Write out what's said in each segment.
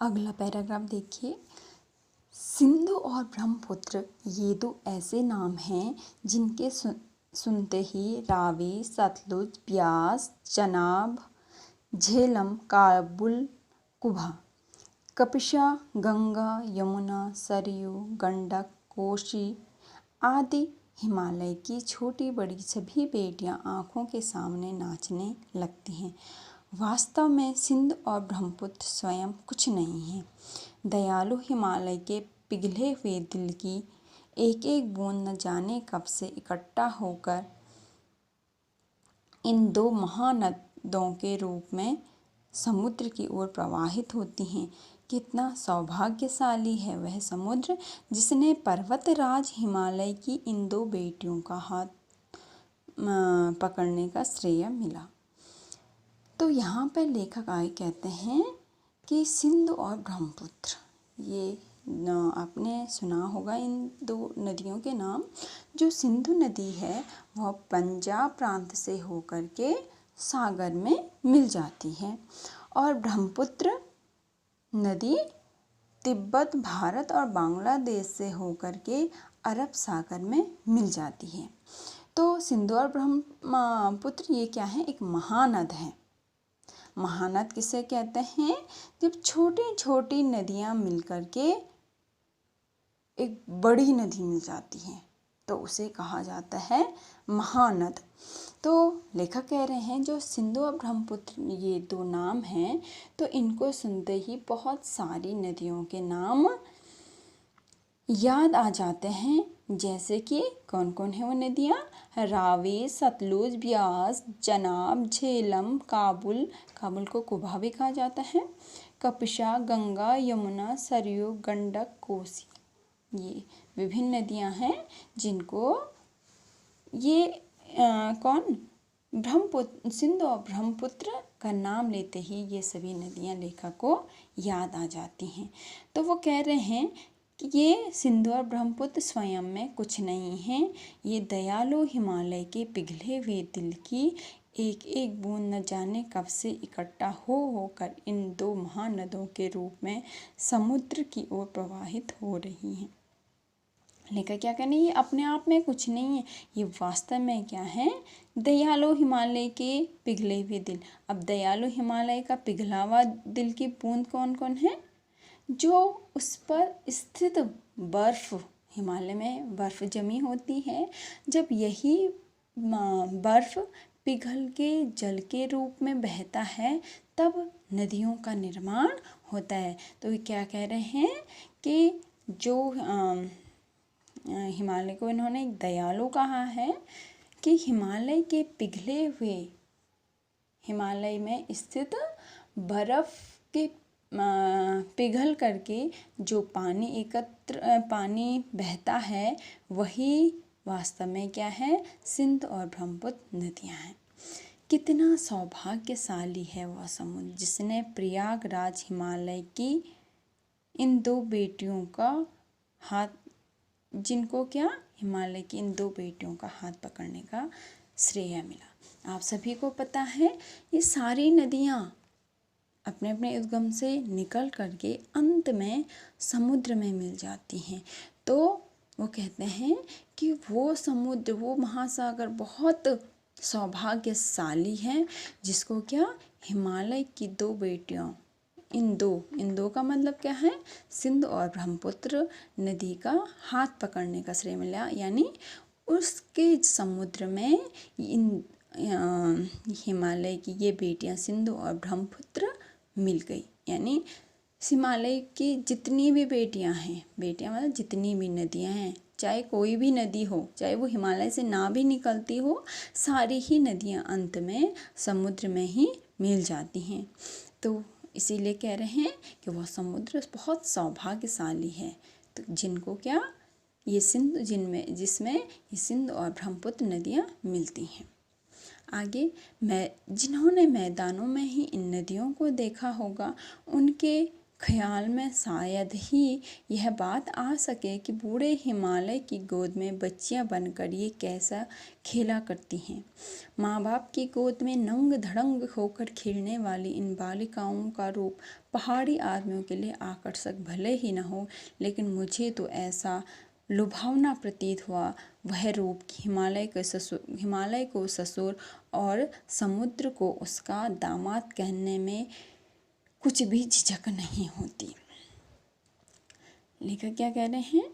अगला पैराग्राफ देखिए। सिंधु और ब्रह्मपुत्र ये दो ऐसे नाम हैं जिनके सुनते ही रावी, सतलुज, ब्यास, चनाब, झेलम, काबुल, कुभा, कपिशा, गंगा, यमुना, सरयू, गंडक, कोशी आदि हिमालय की छोटी बड़ी सभी बेटियां आँखों के सामने नाचने लगती हैं। वास्तव में सिंधु और ब्रह्मपुत्र स्वयं कुछ नहीं है। दयालु हिमालय के पिघले हुए दिल की एक एक बूंद न जाने कब से इकट्ठा होकर इन दो महानदों के रूप में समुद्र की ओर प्रवाहित होती हैं। कितना सौभाग्यशाली है वह समुद्र जिसने पर्वतराज हिमालय की इन दो बेटियों का हाथ पकड़ने का श्रेय मिला। तो यहाँ पर लेखक आगे कहते हैं कि सिंधु और ब्रह्मपुत्र ये आपने सुना होगा इन दो नदियों के नाम। जो सिंधु नदी है वह पंजाब प्रांत से होकर के सागर में मिल जाती है और ब्रह्मपुत्र नदी तिब्बत, भारत और बांग्लादेश से होकर के अरब सागर में मिल जाती है। तो सिंधु और ब्रह्मपुत्र ये क्या है? एक महानद है। महानद किसे कहते हैं? जब छोटी छोटी नदियाँ मिलकर के एक बड़ी नदी मिल जाती है तो उसे कहा जाता है महानद। तो लेखक कह रहे हैं जो सिंधु और ब्रह्मपुत्र ये दो नाम हैं तो इनको सुनते ही बहुत सारी नदियों के नाम याद आ जाते हैं। जैसे कि कौन कौन है वो नदियाँ? रावी, सतलुज, ब्यास, चनाब, झेलम, काबुल, काबुल को कुभा भी कहा जाता है, कपिशा, गंगा, यमुना, सरयू, गंडक, कोसी। ये विभिन्न नदियाँ हैं जिनको ये सिंधु और ब्रह्मपुत्र का नाम लेते ही ये सभी नदियाँ लेखक को याद आ जाती हैं। तो वो कह रहे हैं कि ये सिंधु और ब्रह्मपुत्र स्वयं में कुछ नहीं है। ये दयालु हिमालय के पिघले हुए दिल की एक एक बूंद न जाने कब से इकट्ठा होकर इन दो महानदों के रूप में समुद्र की ओर प्रवाहित हो रही हैं। लेकर क्या कहने, ये अपने आप में कुछ नहीं है, ये वास्तव में क्या है? दयालु हिमालय के पिघले हुए दिल। अब दयालु हिमालय का पिघला हुआ दिल की बूंद कौन कौन है? जो उस पर स्थित बर्फ, हिमालय में बर्फ जमी होती है, जब यही बर्फ पिघल के जल के रूप में बहता है तब नदियों का निर्माण होता है। तो ये क्या कह रहे हैं कि जो हिमालय को इन्होंने दयालु कहा है कि हिमालय के पिघले हुए, हिमालय में स्थित बर्फ के पिघल करके जो पानी बहता है वही वास्तव में क्या है? सिंधु और ब्रह्मपुत्र नदियाँ हैं। कितना सौभाग्यशाली है वह समुद्र जिसने प्रयागराज हिमालय की इन दो बेटियों का हाथ, जिनको क्या? हिमालय की इन दो बेटियों का हाथ पकड़ने का श्रेय मिला। आप सभी को पता है ये सारी नदियाँ अपने अपने उद्गम से निकल करके अंत में समुद्र में मिल जाती हैं। तो वो कहते हैं कि वो समुद्र, वो महासागर बहुत सौभाग्यशाली है जिसको क्या? हिमालय की दो बेटियों, इन दो का मतलब क्या है? सिंधु और ब्रह्मपुत्र नदी का हाथ पकड़ने का श्रेय मिला। यानी उसके समुद्र में इन हिमालय की ये बेटियां सिंधु और ब्रह्मपुत्र मिल गई। यानी हिमालय की जितनी भी बेटियां हैं, बेटियां मतलब जितनी भी नदियां हैं, चाहे कोई भी नदी हो, चाहे वो हिमालय से ना भी निकलती हो, सारी ही नदियां अंत में समुद्र में ही मिल जाती हैं। तो इसीलिए कह रहे हैं कि वह समुद्र बहुत सौभाग्यशाली है। तो जिनको क्या? ये सिंधु जिसमें ये सिंधु और ब्रह्मपुत्र नदियाँ मिलती हैं। आगे जिन्होंने मैदानों में ही इन नदियों को देखा होगा उनके ख्याल में शायद ही यह बात आ सके कि बूढ़े हिमालय की गोद में बच्चियां बनकर ये कैसा खेला करती हैं। माँ बाप की गोद में नंग धड़ंग होकर खेलने वाली इन बालिकाओं का रूप पहाड़ी आदमियों के लिए आकर्षक भले ही न हो, लेकिन मुझे तो ऐसा लुभावना प्रतीत हुआ वह रूप कि हिमालय को ससुर और समुद्र को उसका दामाद कहने में कुछ भी झिझक नहीं होती। लेखक क्या कह रहे हैं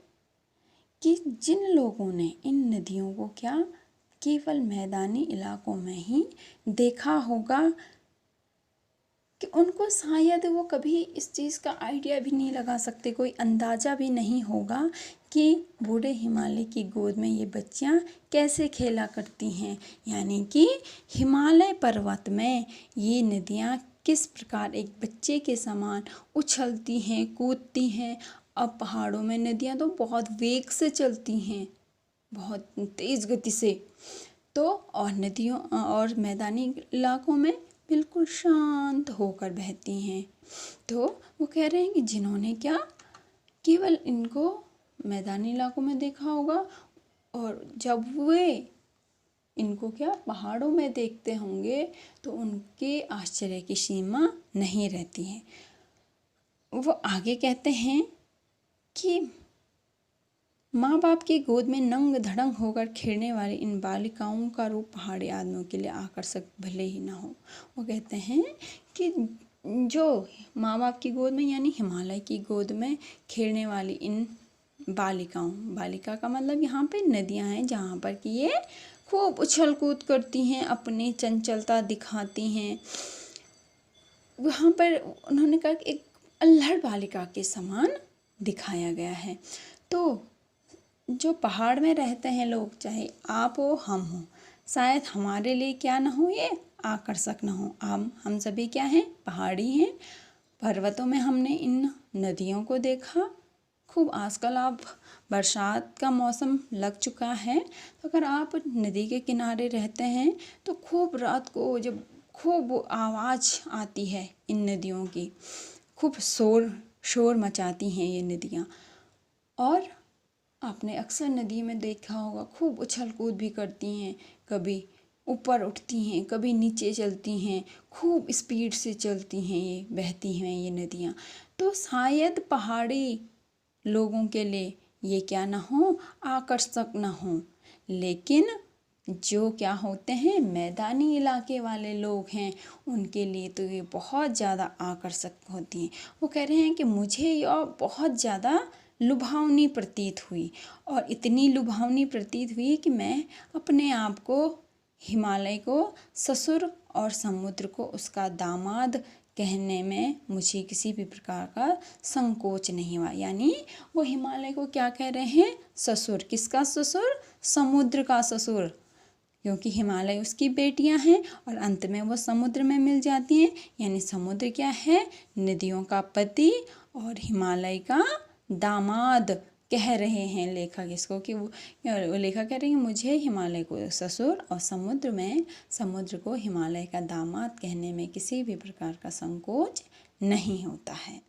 कि जिन लोगों ने इन नदियों को क्या केवल मैदानी इलाकों में ही देखा होगा कि उनको शायद वो कभी इस चीज़ का आइडिया भी नहीं लगा सकते, कोई अंदाज़ा भी नहीं होगा कि बूढ़े हिमालय की गोद में ये बच्चियाँ कैसे खेला करती हैं। यानी कि हिमालय पर्वत में ये नदियाँ किस प्रकार एक बच्चे के समान उछलती हैं, कूदती हैं। अब पहाड़ों में नदियाँ तो बहुत वेग से चलती हैं, बहुत तेज़ गति से, तो और नदियों और मैदानी इलाकों में बिल्कुल शांत होकर बहती हैं। तो वो कह रहे हैं कि जिन्होंने क्या केवल इनको मैदानी इलाकों में देखा होगा और जब वे इनको क्या पहाड़ों में देखते होंगे तो उनके आश्चर्य की सीमा नहीं रहती है। वो आगे कहते हैं कि माँ बाप की गोद में नंग धड़ंग होकर खेलने वाली इन बालिकाओं का रूप पहाड़ी आदमियों के लिए आकर्षक भले ही ना हो। वो कहते हैं कि जो माँ बाप की गोद में यानी हिमालय की गोद में खेलने वाली इन बालिका का मतलब यहाँ पे नदियाँ हैं जहाँ पर कि ये खूब उछल कूद करती हैं, अपनी चंचलता दिखाती हैं। वहाँ पर उन्होंने कहा कि एक अल्हड़ बालिका के समान दिखाया गया है। तो जो पहाड़ में रहते हैं लोग, चाहे आप हो हम हो, शायद हमारे लिए क्या ना हो, ये आकर्षक ना हो। हम सभी क्या हैं, पहाड़ी हैं। पर्वतों में हमने इन नदियों को देखा खूब। आजकल आप बरसात का मौसम लग चुका है, तो अगर आप नदी के किनारे रहते हैं तो खूब रात को जब खूब आवाज़ आती है इन नदियों की, खूब शोर मचाती हैं ये नदियाँ। और आपने अक्सर नदी में देखा होगा खूब उछल कूद भी करती हैं, कभी ऊपर उठती हैं, कभी नीचे चलती हैं, खूब स्पीड से चलती हैं, ये बहती हैं ये नदियाँ। तो शायद पहाड़ी लोगों के लिए ये क्या ना हो, आकर्षक ना हो, लेकिन जो क्या होते हैं मैदानी इलाके वाले लोग हैं उनके लिए तो ये बहुत ज़्यादा आकर्षक होती हैं। वो कह रहे हैं कि मुझे यह बहुत ज़्यादा लुभावनी प्रतीत हुई, और इतनी लुभावनी प्रतीत हुई कि मैं अपने आप को हिमालय को ससुर और समुद्र को उसका दामाद कहने में मुझे किसी भी प्रकार का संकोच नहीं हुआ। यानी वो हिमालय को क्या कह रहे हैं, ससुर। किसका ससुर, समुद्र का ससुर, क्योंकि हिमालय उसकी बेटियां हैं और अंत में वो समुद्र में मिल जाती हैं। यानी समुद्र क्या है, नदियों का पति और हिमालय का दामाद कह रहे हैं लेखक इसको, कि वो लेखक कह रहे हैं मुझे हिमालय को ससुर और समुद्र को हिमालय का दामाद कहने में किसी भी प्रकार का संकोच नहीं होता है।